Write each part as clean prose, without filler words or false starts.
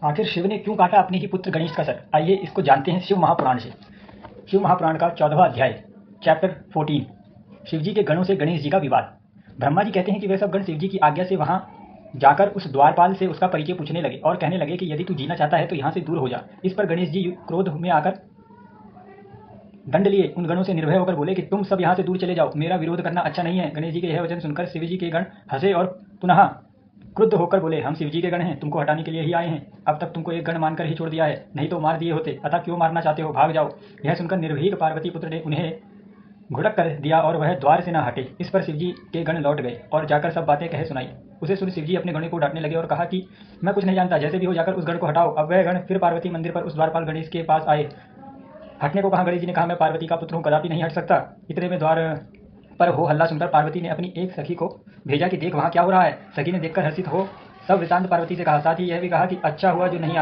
आखिर शिव ने क्यों काटा अपने ही पुत्र गणेश का सर? आइए इसको जानते हैं शिव महापुराण से। शिव महापुराण का 14वां अध्याय, चैप्टर 14, शिवजी के गणों से गणेश जी का विवाद। ब्रह्मा जी कहते हैं कि वे सब गण शिवजी की आज्ञा से वहां जाकर उस द्वारपाल से उसका परिचय पूछने लगे और कहने लगे कि यदि तू जीना चाहता है तो यहाँ से दूर हो जा। इस पर गणेश जी क्रोध में आकर दंड लिए उन गणों से निर्भय होकर बोले कि तुम सब यहाँ से दूर चले जाओ, मेरा विरोध करना अच्छा नहीं है। गणेश जी के यह वचन सुनकर शिवजी के गण हंसे और पुनः क्रुद्ध होकर बोले, हम शिवजी के गण हैं, तुमको हटाने के लिए ही आए हैं। अब तक तुमको एक गण मानकर ही छोड़ दिया है, नहीं तो मार दिए होते, अतः क्यों मारना चाहते हो, भाग जाओ। यह सुनकर निर्भीक पार्वती पुत्र ने उन्हें घुड़क कर दिया और वह द्वार से न हटे। इस पर शिवजी के गण लौट गए और जाकर सब बातें कह सुनाई। उसे सुन शिवजी अपने गणों को डांटने लगे और कहा कि मैं कुछ नहीं जानता, जैसे भी हो जाकर उस गण को हटाओ। अब वह गण फिर पार्वती मंदिर पर उस द्वारपाल गणेश के पास आए। हटने को कहा। गणेश जी ने कहा, मैं पार्वती का पुत्र हूँ, कदापि नहीं हट सकता। इतने में द्वार पर हो हल्ला सुनकर पार्वती ने अपनी एक सखी को भेजा कि देख वहाँ क्या हो रहा है। सखी ने देखकर हर्षित हो सब वृतांत पार्वती से कहा। साथ ही यह भी कहा कि अच्छा हुआ जो नहीं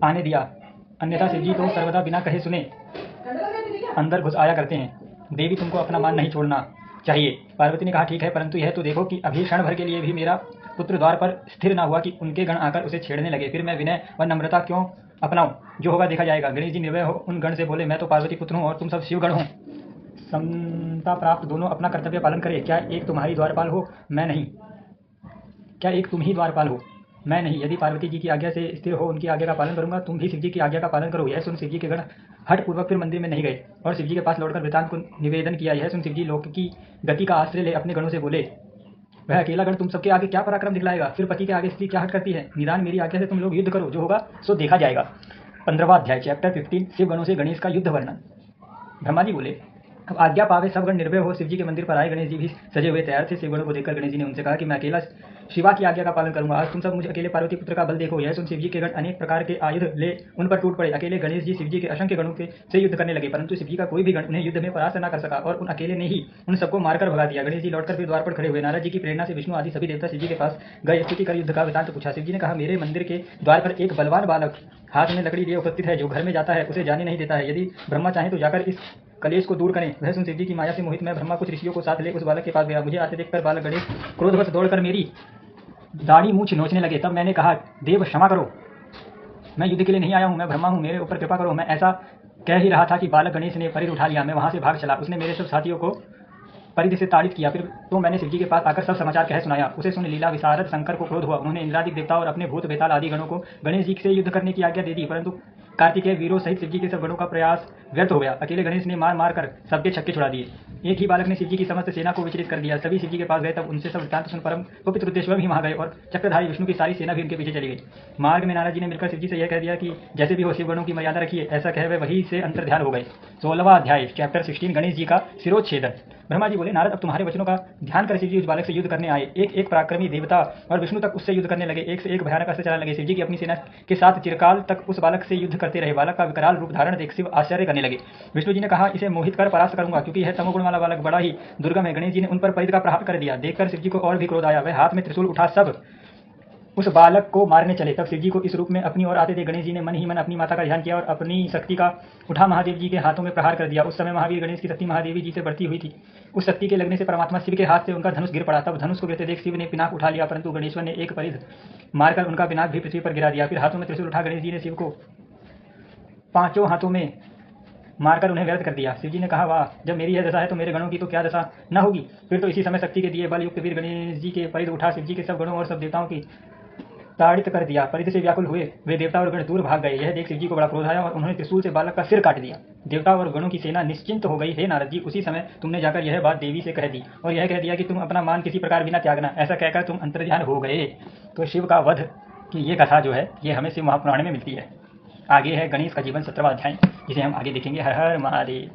आने दिया, अन्यथा शिवजी तो सर्वदा बिना कहे सुने अंदर घुस आया करते हैं। देवी तुमको अपना मान नहीं छोड़ना चाहिए। पार्वती ने कहा, ठीक है, परंतु यह तो देखो कि अभी क्षण भर के लिए भी मेरा पुत्र द्वार पर स्थिर न हुआ कि उनके गण आकर उसे छेड़ने लगे। फिर मैं विनय व नम्रता क्यों अपनाऊं? जो होगा देखा जाएगा। गणेश जी निर्भय हो उन गण से बोले, मैं तो पार्वती पुत्र हूँ और तुम सब शिव गण हो। समता प्राप्त दोनों अपना कर्तव्य पालन करें। क्या एक तुम्हारी द्वारपाल हो, मैं नहीं? क्या एक तुम ही द्वारपाल हो, मैं नहीं? यदि पार्वती जी की आज्ञा से स्थिर हो, उनकी आज्ञा का पालन करूंगा, तुम भी शिवजी की आज्ञा का पालन करो। यह सुन शिवजी के गण हठ पूर्वक फिर मंदिर में नहीं गए और शिवजी के पास लौटकर वृतांत को निवेदन किया। यह सुन शिवजी लोक की गति का आश्रय ले अपने गणों से बोले, वह अकेला गण तुम सबके आगे क्या पराक्रम दिखलाएगा? फिर पति के आगे स्त्री क्या हट करती है? निदान मेरी आज्ञा से तुम लोग युद्ध करो, जो होगा सो देखा जाएगा। 15वां अध्याय, चैप्टर 15, शिव गणों से गणेश का युद्ध वर्णन। ब्रह्मा जी बोले, अब आज्ञा पावे सब गण निर्भय हो शिवजी के मंदिर पर आए। गणेश जी भी सजे हुए तैयार थे। शिवगणों को देखकर गणेश जी ने उनसे कहा कि मैं अकेला शिवा की आज्ञा का पालन करूंगा। आज तुम सब मुझे अकेले पार्वती पुत्र का बल देखो। यह सुन शिवजी के गण अनेक प्रकार के आयुध ले उन पर टूट पड़े। अकेले गणेश जी शिवजी के असंख्य गणों से युद्ध करने लगे, परंतु शिवजी का कोई भी गण उन्हें युद्ध में परास्त न कर सका और उन अकेले ने ही उन सबको मारकर भगा दिया। गणेश जी लौटकर फिर द्वार पर खड़े हुए। नारद जी की प्रेरणा से विष्णु आदि सभी देवता शिवजी के पास गए। स्तुति कर युद्ध का वृतांत पूछा। शिवजी ने कहा, मेरे मंदिर के द्वार पर एक बलवान बालक हाथ में लकड़ी लिए उपस्थित है, जो घर में जाता है उसे जाने नहीं देता है। यदि ब्रह्मा चाहे तो जाकर इस कलेश को दूर करें। वह सुन शिवजी की माया से मोहित मैं ब्रह्मा कुछ ऋषियों को साथ ले उस बालक के पास गया। मुझे आते देखकर बालक गणेश क्रोधवश दौड़कर मेरी दाढ़ी मूछ नोचने लगे। तब मैंने कहा, देव क्षमा करो, मैं युद्ध के लिए नहीं आया हूँ, मैं ब्रह्मा हूँ, मेरे ऊपर कृपा करो। मैं ऐसा कह ही रहा था कि बालक गणेश ने परिध उठा लिया। मैं वहां से भाग चला। उसने मेरे सब साथियों को परिधि से ताड़ित किया। फिर तो मैंने शिवजी के पास आकर सब समाचार कह सुनाया। उसे सुन लीला विशारद शंकर को क्रोध हुआ। उन्होंने इंद्रादिक देवता और अपने भूत बेताल आदि गणों को गणेश जी से युद्ध करने की आज्ञा दे दी, परंतु कार्तिकेय वीरों सहित शिवजी के सब गणों का प्रयास व्यर्थ हो गया। अकेले गणेश ने मार मार कर सबके छक्के छुड़ा दिए। एक ही बालक ने शिवजी की समस्त सेना को विचलित कर दिया। सभी शिवजी के पास गए, तब उनसे सब वृत्तांत सुन परम कुपित रुद्रेश्वर भी वहां गए और चक्रधारी विष्णु की सारी सेना भी उनके पीछे चली गई। मार्ग में नारद जी ने मिलकर शिवजी से यह कह दिया कि जैसे भी हो शिवगणों की मर्यादा रखिए। ऐसा कह वे वहीं से अंतर्ध्यान हो गए। 16वां अध्याय, चैप्टर 16, गणेश जी का शिरोच्छेदन। ब्रह्मा जी बोले, नारद अब तुम्हारे वचनों का ध्यान कर शिवजी उस बालक से युद्ध करने आए। एक एक पराक्रमी देवता और विष्णु तक उससे युद्ध करने लगे। एक से एक भयानक अस्त्र चलाने लगे। शिवजी की अपनी सेना के साथ चिरकाल तक उस बालक से युद्ध करते रहे। बालक का विकराल रूप धारण देख शिव आश्चर्य करने लगे। विष्णु जी ने कहा, इसे मोहित कर परास्त करूंगा, क्योंकि यह तमोगुण वाला बालक बड़ा ही दुर्गम है। गणेश जी ने उन पर परिध का प्रहार कर दिया। देखकर शिवजी को और भी क्रोध आया। वह हाथ में त्रिशूल उठा सब उस बालक को मारने चले। तब शिवजी को इस रूप में अपनी ओर आते थे। गणेश जी ने मन ही मन अपनी माता का ध्यान किया और अपनी शक्ति का उठा महादेव जी के हाथों में प्रहार कर दिया। उस समय महावीर गणेश की शक्ति महादेवी जी से बढ़ती हुई थी। उस शक्ति के लगने से परमात्मा शिव के हाथ से उनका धनुष गिर पड़ा। तब धनुष को गिरते देख शिव ने पिनाक उठा लिया, परंतु गणेश्वर ने एक परिध मारकर उनका पिनाक भी पृथ्वी पर गिरा दिया। फिर हाथों में त्रिशूल उठा गणेश जी ने शिव को पांचों हाथों में मारकर उन्हें व्यर्थ कर दिया। शिवजी ने कहा, वाह, जब मेरी यह दशा है तो मेरे गणों की तो क्या दशा न होगी। फिर तो इसी समय शक्ति के दिए बल युक्त वीर गणेश जी के परिध उठा शिवजी के सब गणों और सब देवताओं की ताड़ित कर दिया। परिध से व्याकुल हुए वे देवता और गण दूर भाग गए। यह देख शिवजी को बड़ा क्रोध आया और उन्होंने त्रिशूल से बालक का सिर काट दिया। देवता और गणों की सेना निश्चिंत हो गई। हे नारद जी, उसी समय तुमने जाकर यह बात देवी से कह दी और यह कह दिया कि तुम अपना मान किसी प्रकार भी न त्यागना। ऐसा कहकर तुम अंतर्ध्यान हो गए। तो शिव का वध की ये कथा जो है ये हमें शिव महापुराण में मिलती है। आगे है गणेश का जीवन, 17वां अध्याय, जिसे हम आगे देखेंगे। हर हर महादेव।